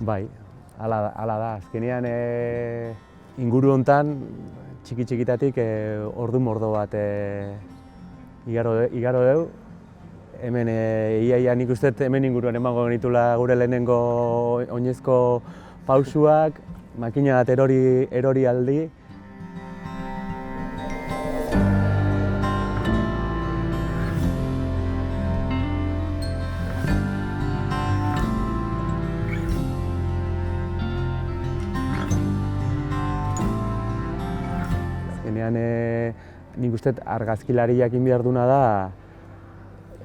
Bai, hala da. Azkenean inguru hontan txiki-txikitatik ordu-mordo bat igaro deu. Hemen iaia nik uste hemen inguruan emango genitula gure lehenengo oinezko pausuak, makina bat erori aldi. Azkenean nik uste argazkilariak behar duna da,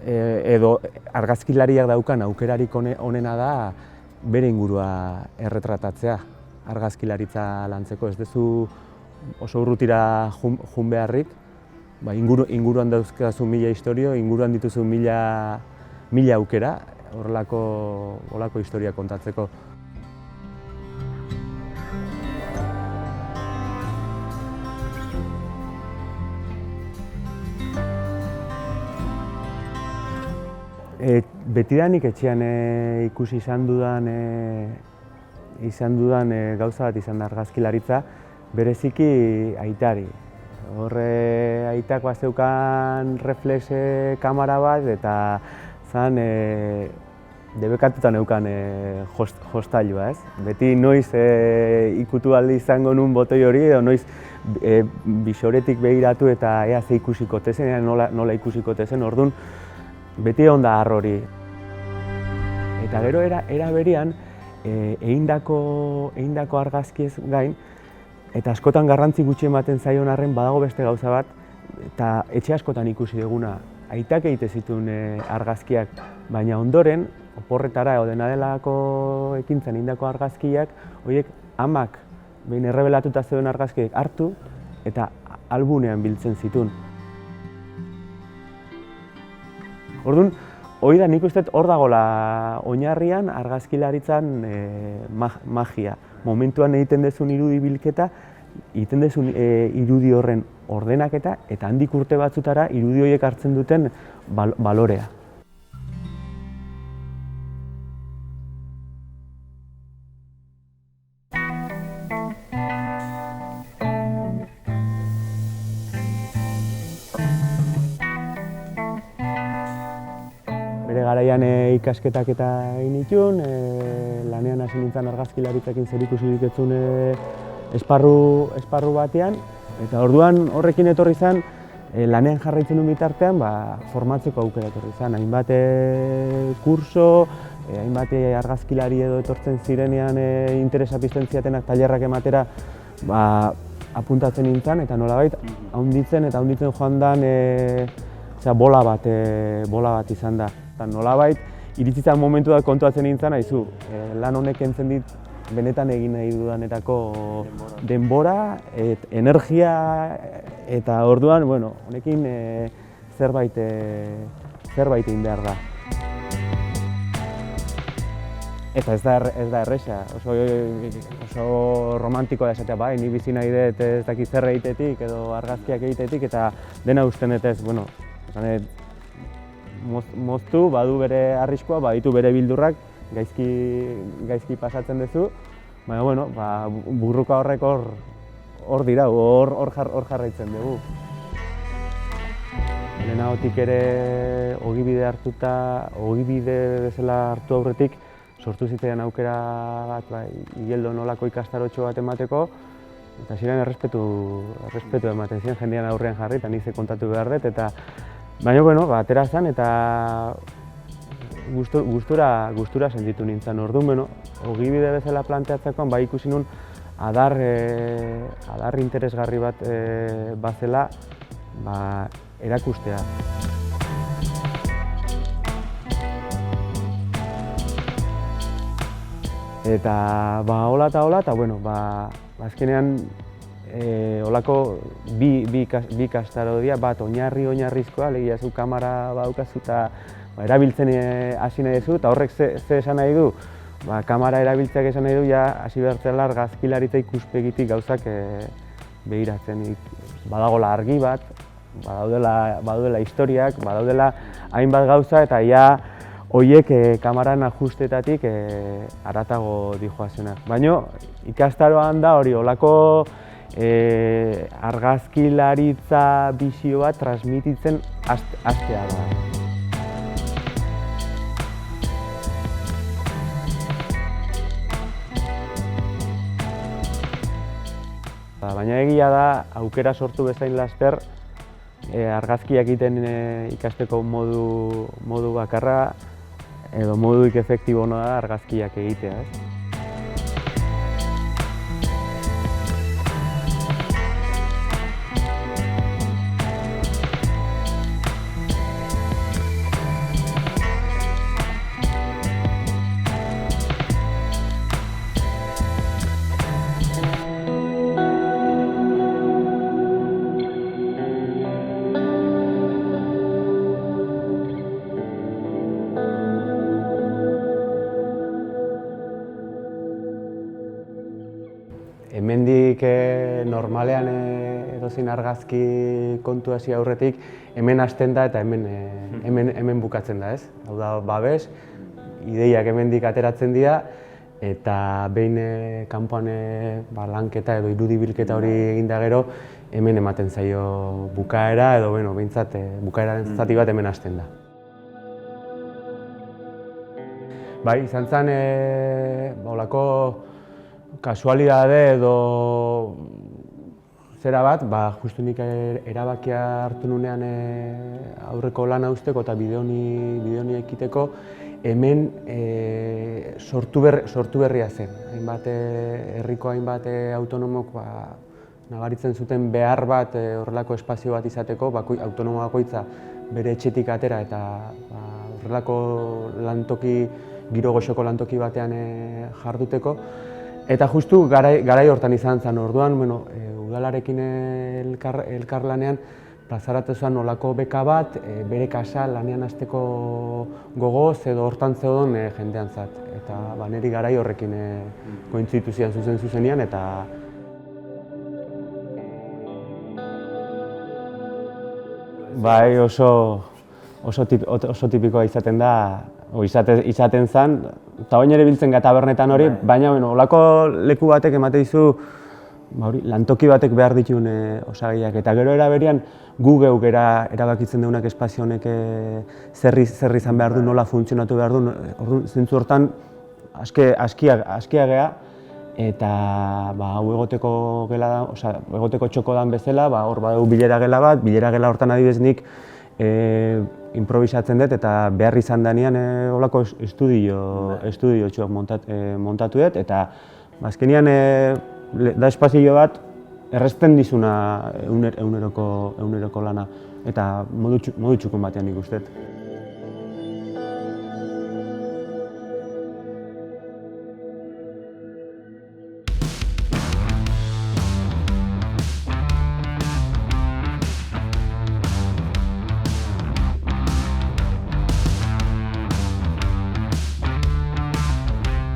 edo argazkilariak daukan aukerarik onena da bere ingurua erretratatzea argazkilaritza lantzeko. Ez duzu oso urrutira jun beharrik, inguruan dauzkazu 1000 istorio, inguruan dituzu 1000 aukera horrelako historia kontatzeko. Betidanik etxean ikusi izan dudan gauza bat izan da argazkilaritza, bereziki aitari. Horre aitak zeukan reflex kamera bat eta zan debekatuta neukan jostailua, ez? Beti noiz ikutu aldi izango nun botoi hori edo noiz bisoretik begiratu eta ea ze ikusiko tezen, nola ikusiko tezen, orduan beti egon da hori. Eta gero era berean, egindako argazkiez gain, eta askotan garrantzi gutxi ematen zaion arren badago beste gauza bat, eta etxe askotan ikusi duguna, aitak egite zituen argazkiak, baina ondoren, oporretara edo dena delako ekintzen egindako argazkiak, horiek amak behin errebelatuta zeuden argazkiak hartu eta albunean biltzen zituen. Orduan, hori da nik uste hor dagoela oinarrian argazkilaritzan magia. Momentuan egiten dezun irudi bilketa, egiten dezun irudi horren ordenaketa eta handik urte batzutara irudi horiek hartzen duten balorea. Bere garaian ikasketak eta egin nituen, lanean hasi nintzen argazkilaritzakin zerikusirik etzun esparru batean, eta orduan horrekin etorri zen, lanean jarraitzen duen bitartean, formatzeko aukera etorri zen. Hainbat kurso, hainbat argazkilari edo etortzen zirenean interesa pizten ziatenak tailerrak ematera apuntatzen nintzen, eta nolabait haunditzen joan dan bola bat izan da. Nolabait, iritsitzen momentu da kontuatzen nintzen, haizu, lan honek entzen dit benetan egin nahi dudanetako denbora, energia, eta orduan, honekin zerbait egin behar da. Eta ez da erresa, oso romantikoa da esatea, bai, ni bizi nahi dut ez dakit zer egitetik edo argazkiak egitetik, eta dena usten dut ez, moztu, badu bere arriskua, baditu bere bildurrak, gaizki pasatzen duzu, baina burruka horrek hor dira, hor jarraitzen dugu. Lehenagotik ere ogibide bezala hartu aurretik, sortu zitzaidan aukera bat, Igeldo nolako ikastarotxo bat emateko, eta ziren errespetu ematen ziren jendean aurrean jarri, eta nik ze kontatu behar dut, baina, atera zen eta gustura sentitu nintzen. Orduan, ogibide bezala planteatzekoan, ikusi nun adar interesgarri bat bazela erakustea. Eta hola eta azkenean holako bi kastaro dira, bat oinarrizkoa, alegia zu kamera badaukazu eta erabiltzen hasi nahi duzu, eta horrek ze esan nahi du? Kamera erabiltzeak esan nahi du, hasi behartzela argazkilaritza ikuspegitik gauzak begiratzen. Badagola argi bat, badaudela historiak, badaudela hainbat gauza, eta Hoiek kamaran ajustetatik haratago dijoazenak. Baina ikastaroan da hori olako argazkilaritza bizio bat transmititzen hastea da. Baina egia da, aukera sortu bezain laster, argazkiak egiten ikasteko modu bakarra edo moduik efektiboena da argazkiak egitea. Hemendik normalean edozein argazki kontu hasi aurretik hemen hasten da eta hemen bukatzen da, ez? Hau da, babes, ideiak hemendik ateratzen dira eta behin kanpoan lanketa edo irudibilketa hori egin da gero hemen ematen zaio bukaera edo behintzat bukaeraren zati bat hemen hasten da. Bai, izan zen olako kasualidade edo zera bat, justu nik erabakia hartu nunean aurreko lana uzteko eta bideoni ekiteko, hemen sortu berria zen. Herriko hainbat autonomok nabaritzen zuten behar bat horrelako espazio bat izateko, autonomo bakoitza bere etxetik atera eta horrelako giro goxoko lantoki batean jarduteko. Eta justu garai hortan izan zen, orduan, udalarekin elkarlanean plazaratu zen olako beka bat, bere kasa lanean hasteko gogoz edo hortan zeudon jendean zat. Eta niri garai horrekin kointzitu zian zuzenean eta bai oso tipikoa izaten da, izaten zen, eta oin ere biltzen gara tabernetan hori, baina olako leku batek emate dizu lantoki batek behar dituen osagaiak. Eta gero eraberian gu geuk erabakitzen dugunak espazio honek zer izan behar du, nola funtzionatu behar du, zentzu hortan askia gea eta hau egoteko txoko dan bezala, hor badau bilera gela bat, bilera gela hortan adibidez nik improvisatzen dut eta behar izan denean olako estudio txuak montatu dut eta azkenean da espazio bat errezten dizuna eguneroko lana eta modu txukun batean nik uste dut.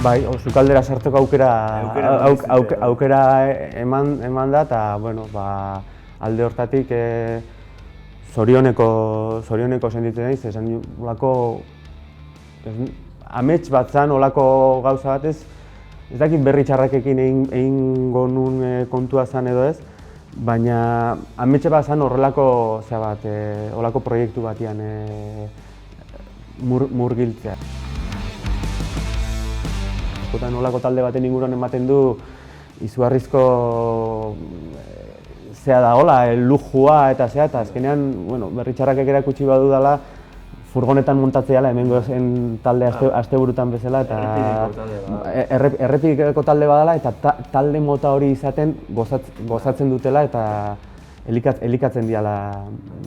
Bai, sukaldera sartzeko aukera eman da eta alde hortatik zorioneko sentitzen naiz, esan olako amets bat zen, olako gauza bat ez dakit berri txarrakekin egingo nun kontua zen edo ez, baina amets bat zen horrelako proiektu batian murgiltzea. Olako talde baten inguruan ematen du izugarrizko lujua eta azkenean berri txarrakek erakutsi badu dela furgonetan montatzea hemengo talde asteburutan bezala eta errepideko talde badala eta talde mota hori izaten gozatzen dutela eta elikatzen diala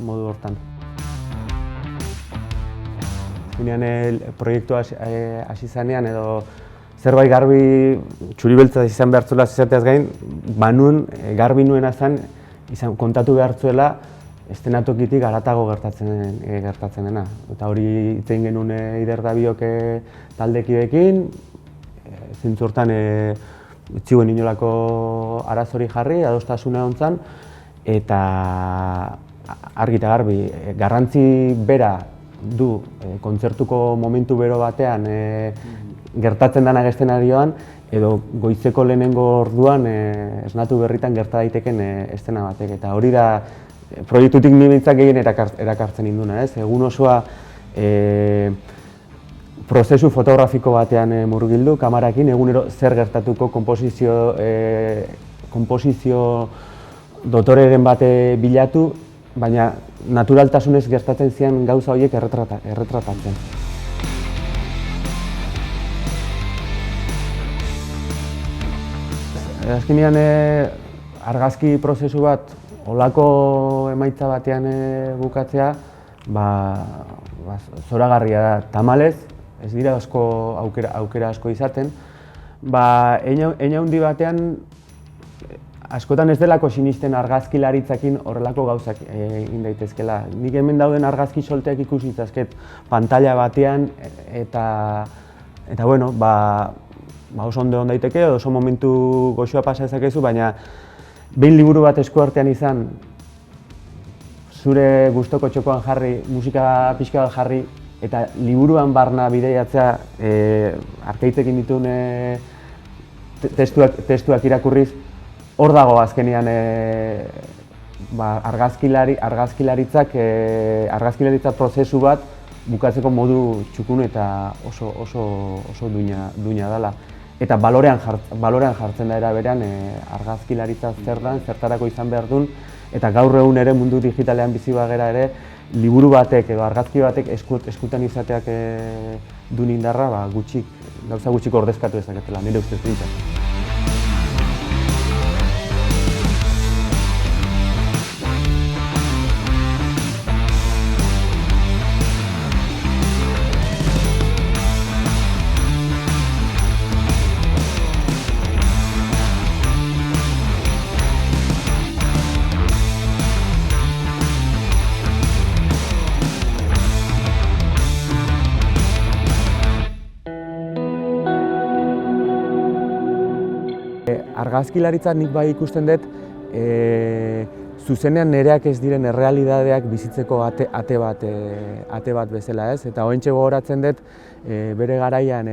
modu hortan. Azkenean proiektua hasi zanean edo zerbait garbi txuri-beltza izan behar zuela izateaz gain, garbi nuena zen kontatu behar zuela eszenatokitik haratago gertatzen dena. Eta hori hitz egin genuen Eider Dabiok taldekideekin, zentzu hortan etziguen inolako arazori jarri, adostasuna egon zen, eta argi eta garbi, garrantzi bera du kontzertuko momentu bero batean gertatzen dena eszenarioan, edo goizeko lehenengo orduan esnatu berritan gerta daiteken eszena batek. Eta hori da proiektutik ni behintzat gehien erakartzen induna, ez? Egun osoa prozesu fotografiko batean murgildu, kamarakin, egunero zer gertatuko konposizio dotoreren bate bilatu, baina naturaltasunez gertatzen zian gauza horiek erretratatzen. Azkenean argazki prozesu bat holako emaitza batean bukatzea, zoragarria da. Tamalez, ez dira aukera asko izaten, hein handi batean askotan ez delako sinisten argazkilaritzakin horrelako gauzak egin daitezkela. Nik hemen dauden argazki solteak ikusi itzazket pantalla batean eta bueno, oso ondo egon daiteke, oso momentu goxoa pasa ezakezu, baina behin liburu bat eskuartean izan, zure gustoko txokoan jarri, musika pixka bat jarri, eta liburuan barna bideiatzea arkaitzekin dituen testuak irakurriz, hor dago azkenean argazkilaritza prozesu bat bukatzeko modu txukun eta oso duina dela. Eta balorean jartzen da era berean argazkilaritza zer den, zertarako izan behar duen, eta gaur egun ere mundu digitalean bizi bagera ere liburu batek edo argazki batek eskutan izateak duen indarra gauza gutxik ordezkatu dezaketela, nire ustez behintzat. Argazkilaritza nik bai ikusten dut zuzenean nereak ez diren errealidadeak bizitzeko ate bat bezala, ez? Eta oraintxe gogoratzen dut bere garaian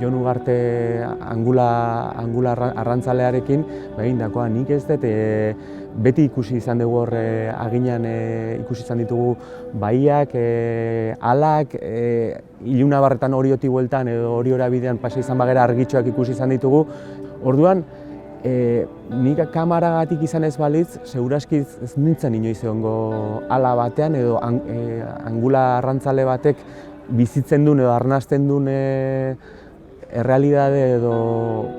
Jon Ugarte angula arrantzalearekin egindakoa. Nik ez dut beti ikusi izan dugu hor aginan ikusi izan ditugu baiak, alak, ilunabarretan horioti bueltan edo horiora bidean pasa izan bagera argitxoak ikusi izan ditugu. Orduan, nik kamaragatik izan ez balitz, seguraski ez nintzen inoiz egongo ala batean edo angula arrantzale batek bizitzen duen edo arnasten duen errealidade edo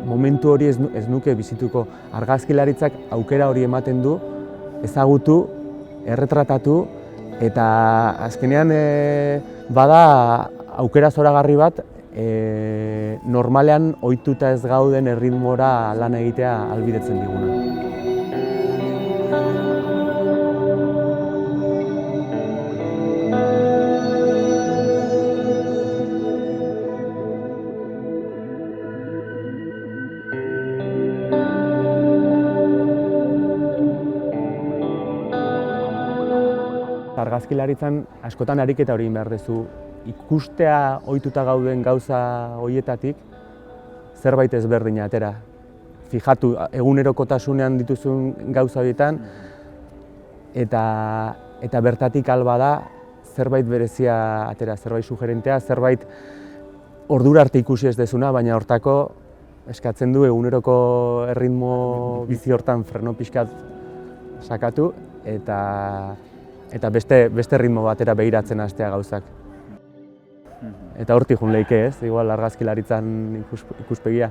momentu hori ez nuke bizituko. Argazkilaritzak aukera hori ematen du, ezagutu, erretratatu, eta azkenean bada aukera zoragarri bat normalean ohituta ez gauden erritmora lan egitea ahalbidetzen diguna. Argazkilaritzan askotan ariketa hori egin behar duzu. Ikustea ohituta gauden gauza horietatik zerbait ezberdina atera. Fijatu, egunerokotasunean dituzun gauza horietan eta bertatik alba da zerbait berezia atera, zerbait sugerentea, zerbait ordura arte ikusi ez dezuna, baina hortako eskatzen du eguneroko erritmo bizi hortan freno pixkat sakatu eta beste ritmo batera begiratzen hastea gauzak. Eta hortik jun leike ez, igual argazkilaritzan ikuspegia.